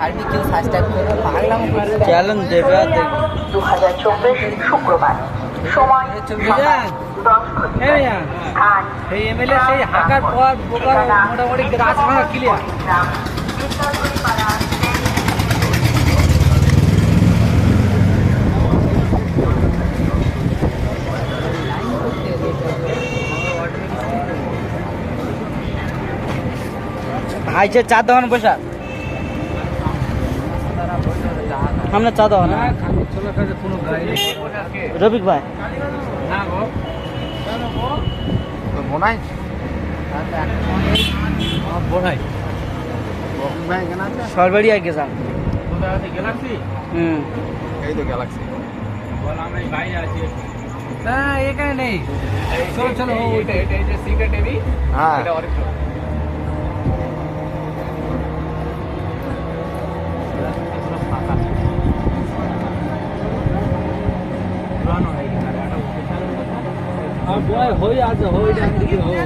army কেউ subscribe করবে পাগলাম challenge দেবে আর দেখবে 2024 শুক্রবার সময় সেই এমএলএ সেই হাঁকার পর বোকার মোটামুটি গাছ ভাঙা ক্লিয়ার ভাইছে চা দোকান বসা সামনে চা দোকান রবিক ভাই বোনাই বোনাই ভাই কেন আছে সরবাড়ি আগে যান গ্যালাক্সি এই তো গ্যালাক্সি বল আমি ভাই আছি না এখানে নেই চলো চলো এটা যে সিক্রেট এবি হ্যাঁ এটা অরিজিনাল আর বয় হই আছে হই ডান দিকে হই